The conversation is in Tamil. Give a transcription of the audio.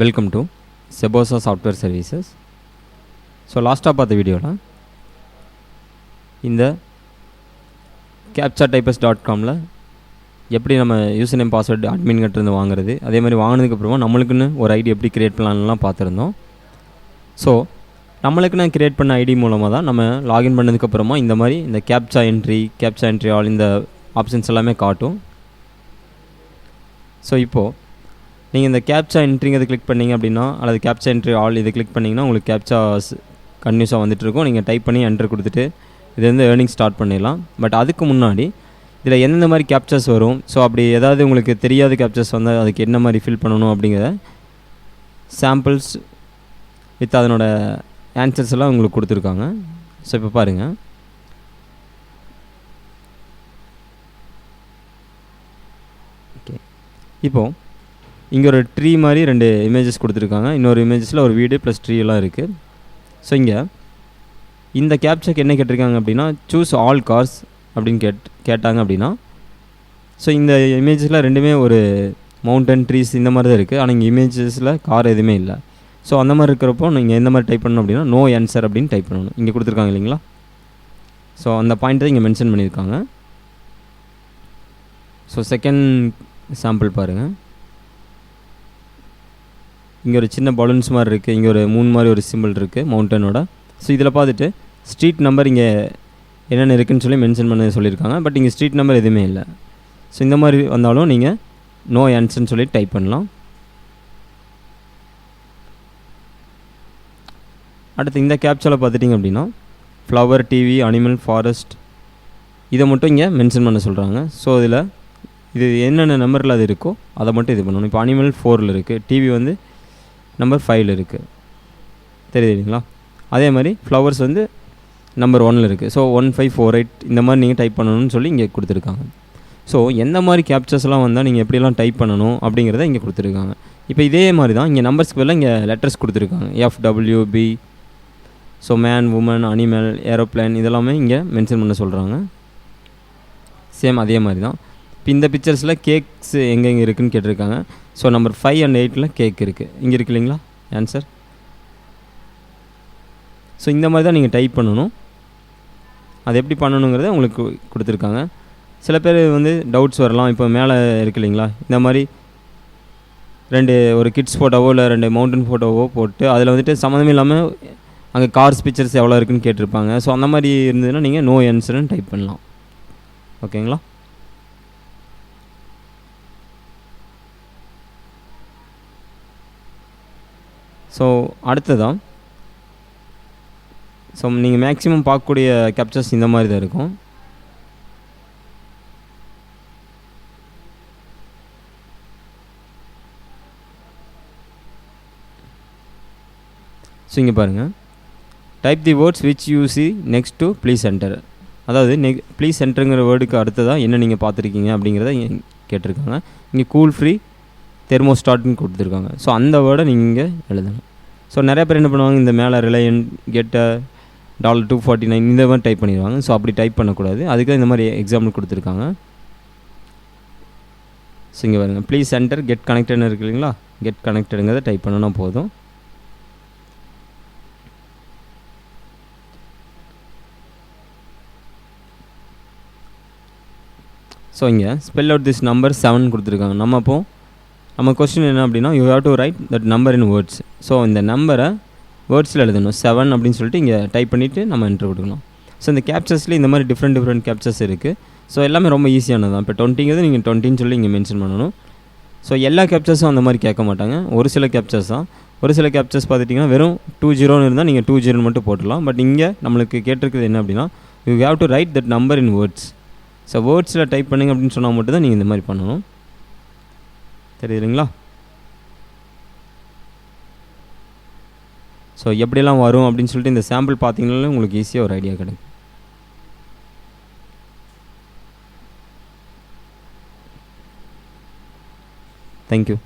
வெல்கம் டு செபோசா சாஃப்ட்வேர் சர்வீசஸ். ஸோ லாஸ்ட்டாக பார்த்த வீடியோவில் இந்த captchatypist.comல எப்படி நம்ம யூசர் நேம் பாஸ்வேர்டு அட்மின் கிட்டேருந்து வாங்குறது, அதே மாதிரி வாங்கினதுக்கப்புறமா நம்மளுக்குன்னு ஒரு ஐடி எப்படி க்ரியேட் பண்ணலாம்லாம் பார்த்துருந்தோம். ஸோ நம்மளுக்குன்னு க்ரியேட் பண்ண ஐடி மூலமாக தான் நம்ம லாகின் பண்ணதுக்கப்புறமா இந்த மாதிரி இந்த கேப்சா என்ட்ரி ஆல் இந்த ஆப்ஷன்ஸ் எல்லாமே காட்டும். ஸோ இப்போது நீங்கள் இந்த கேப்சா என்ட்ரிங்கிறது கிளிக் பண்ணிங்க அப்படின்னா, அல்லது கேப்சா என்ட்ரி ஆல் இது கிளிக் பண்ணிங்கன்னா உங்களுக்கு கேப்சாஸ் கன்யூஸாக வந்துட்டுருக்கும். நீங்கள் டைப் பண்ணி என்ட்ரு கொடுத்துட்டு இது வந்து ஏர்னிங் ஸ்டார்ட் பண்ணிடலாம். பட் அதுக்கு முன்னாடி இதில் எந்தெந்த மாதிரி கேப்சர்ஸ் வரும், ஸோ அப்படி ஏதாவது உங்களுக்கு தெரியாத கேப்சர்ஸ் வந்தால் அதுக்கு என்ன மாதிரி ஃபில் பண்ணணும் அப்படிங்கிற சாம்பிள்ஸ் வித் அதனோட ஆன்சர்ஸ் எல்லாம் உங்களுக்கு கொடுத்துருக்காங்க. ஸோ இப்போ பாருங்கள், ஓகே, இப்போது இங்கே ஒரு ட்ரீ மாதிரி 2 இமேஜஸ் கொடுத்துருக்காங்க. இன்னொரு இமேஜஸில் ஒரு வீடு ப்ளஸ் ட்ரீ எல்லாம் இருக்குது. ஸோ இங்கே இந்த கேப்சாக்கு என்ன கேட்டிருக்காங்க அப்படின்னா, சூஸ் ஆல் கார்ஸ் அப்படின்னு கேட்டாங்க அப்படின்னா, ஸோ இந்த இமேஜஸில் ரெண்டுமே ஒரு மவுண்டன் ட்ரீஸ் இந்த மாதிரி தான் இருக்குது. ஆனால் இங்கே இமேஜஸில் கார் எதுவுமே இல்லை. ஸோ அந்த மாதிரி இருக்கிறப்போ நீங்கள் எந்த மாதிரி டைப் பண்ணணும் அப்படின்னா, நோ ஆன்சர் அப்படின்னு டைப் பண்ணணும். இங்கே கொடுத்துருக்காங்க இல்லைங்களா. ஸோ அந்த பாயிண்ட் தான் இங்கே மென்ஷன் பண்ணியிருக்காங்க. ஸோ செகண்ட் சாம்பிள் பாருங்கள். இங்கே ஒரு சின்ன பலூன்ஸ் மாதிரி இருக்குது, இங்கே ஒரு மூணு மாதிரி ஒரு சிம்பிள் இருக்குது மவுண்டனோட. ஸோ இதில் பார்த்துட்டு ஸ்ட்ரீட் நம்பர் இங்கே என்னென்ன இருக்குதுன்னு சொல்லி மென்ஷன் பண்ண சொல்லியிருக்காங்க. பட் இங்கே ஸ்ட்ரீட் நம்பர் எதுவுமே இல்லை. ஸோ இந்த மாதிரி வந்தாலும் நீங்கள் நோ ஆன்சர்னு சொல்லி டைப் பண்ணலாம். அடுத்து இந்த கேப்சாவில் பார்த்துட்டிங்க அப்படின்னா, ஃப்ளவர், டிவி, அனிமல், ஃபாரஸ்ட் இதை மட்டும் இங்கே மென்ஷன் பண்ண சொல்கிறாங்க. ஸோ இதில் இது என்னென்ன நம்பரில் அது இருக்கோ அதை மட்டும் இது பண்ணணும். இப்போ அனிமல் 4ல் இருக்குது, டிவி வந்து நம்பர் 5ல் இருக்குது, தெரியுதுங்களா. அதே மாதிரி ஃப்ளவர்ஸ் வந்து நம்பர் 1ல் இருக்குது. ஸோ 1548 இந்த மாதிரி நீங்கள் டைப் பண்ணணும்னு சொல்லி இங்கே கொடுத்துருக்காங்க. ஸோ எந்த மாதிரி கேப்சர்ஸ்லாம் வந்தால் நீங்கள் எப்படிலாம் டைப் பண்ணணும் அப்படிங்கிறத இங்கே கொடுத்துருக்காங்க. இப்போ இதே மாதிரி தான் இங்கே நம்பர்ஸ்க்கு பதிலாக இங்கே லெட்டர்ஸ் கொடுத்துருக்காங்க. FWB, so man, woman, animal, aeroplane இதெல்லாமே இங்கே மென்ஷன் பண்ண சொல்கிறாங்க. சேம் அதே மாதிரி தான். இப்போ இந்த பிக்சர்ஸில் கேக்ஸ் எங்கெங்கே இருக்குதுன்னு கேட்டிருக்காங்க. ஸோ நம்பர் 5 and 8ல் கேக் இருக்குது, இங்கே இருக்கு இல்லைங்களா ஆன்சர். ஸோ இந்த மாதிரி தான் நீங்கள் டைப் பண்ணணும். அது எப்படி பண்ணணுங்கிறத உங்களுக்கு கொடுத்துருக்காங்க. சில பேர் வந்து டவுட்ஸ் வரலாம். இப்போ மேலே இருக்கு இல்லைங்களா, இந்த மாதிரி 2 ஒரு கிட்ஸ் ஃபோட்டோவோ இல்லை 2 மவுண்டன் ஃபோட்டோவோ போட்டு அதில் வந்துட்டு சம்மந்தமே இல்லாமல் அங்கே கார்ஸ் பிக்சர்ஸ் எவ்வளோ இருக்குதுன்னு கேட்டிருப்பாங்க. ஸோ அந்த மாதிரி இருந்ததுன்னா நீங்கள் நோ ஆன்சர்னு டைப் பண்ணலாம். ஓகேங்களா. ஸோ அடுத்ததான், ஸோ நீங்கள் மேக்ஸிமம் பார்க்கக்கூடிய கேப்சர்ஸ் இந்த மாதிரி தான் இருக்கும். ஸோ இங்கே பாருங்கள், type the words which you see next to please enter. அதாவது ப்ளீஸ் என்டருங்கிற வேர்டுக்கு அடுத்ததான் என்ன நீங்கள் பார்த்துருக்கீங்க அப்படிங்கிறத கேட்டிருக்காங்க. இங்கே கூல் ஃப்ரீ தெர்மோஸ்டாட்னு கொடுத்துருக்காங்க. ஸோ அந்த வேர்டை நீங்கள் எழுதணும். ஸோ நிறைய பேர் என்ன பண்ணுவாங்க, இந்த மேலே ரிலையன் கெட்ட $249 இந்த மாதிரி டைப் பண்ணிடுவாங்க. ஸோ அப்படி டைப் பண்ணக்கூடாது. அதுக்கு தான் இந்த மாதிரி எக்ஸாம்பிள் கொடுத்துருக்காங்க. ஸோ இங்கே பாருங்க, ப்ளீஸ் என்டர் கெட் கனெக்டட்னு இருக்கு இல்லைங்களா, கெட் கனெக்டடுங்கிறத டைப் பண்ணனா போதும். ஸோ இங்கே ஸ்பெல் அவுட் திஸ் நம்பர் 7 கொடுத்துருக்காங்க. நம்ம கொஸ்டின் என்ன அப்படின்னா, you have to write that number in words. So இந்த நம்பரை வேர்ட்ஸில் எழுதணும் 7 அப்படின்னு சொல்லிட்டு இங்கே டைப் பண்ணிவிட்டு நம்ம என்ட்ரு கொடுக்கணும். ஸோ இந்த கேப்சர்ஸ்லேயே இந்த மாதிரி டிஃப்ரெண்ட் கேப்சர்ஸ் இருக்குது. ஸோ எல்லாமே ரொம்ப ஈஸியானது தான். இப்போ 20ங்கிறது நீங்கள் 20ன்னு சொல்லி இங்கே மென்ஷன் பண்ணணும். ஸோ எல்லா கேப்சர்ஸும் அந்த மாதிரி கேட்க மாட்டாங்க, ஒரு சில கேப்சர்ஸ் தான். ஒரு சில கேப்சர்ஸ் பார்த்துட்டிங்கன்னா வெறும் 20 இருந்தால் நீங்கள் 20 மட்டும் போட்டுடலாம். பட் இங்கே நம்மளுக்கு கேட்டிருக்குது என்ன அப்படின்னா, you have to write that number in words. So வேர்ட்ஸில் டைப் பண்ணுங்க அப்படின்னு சொன்னால் மட்டும் தான் நீங்கள் இந்த மாதிரி பண்ணணும். தெரியுதுங்களா. ஸோ எப்படியெல்லாம் வரும் அப்படின்னு சொல்லிட்டு இந்த சாம்பிள் பார்த்தீங்கன்னாலே உங்களுக்கு ஈஸியாக ஒரு ஐடியா கிடைக்கும். தேங்க்யூ.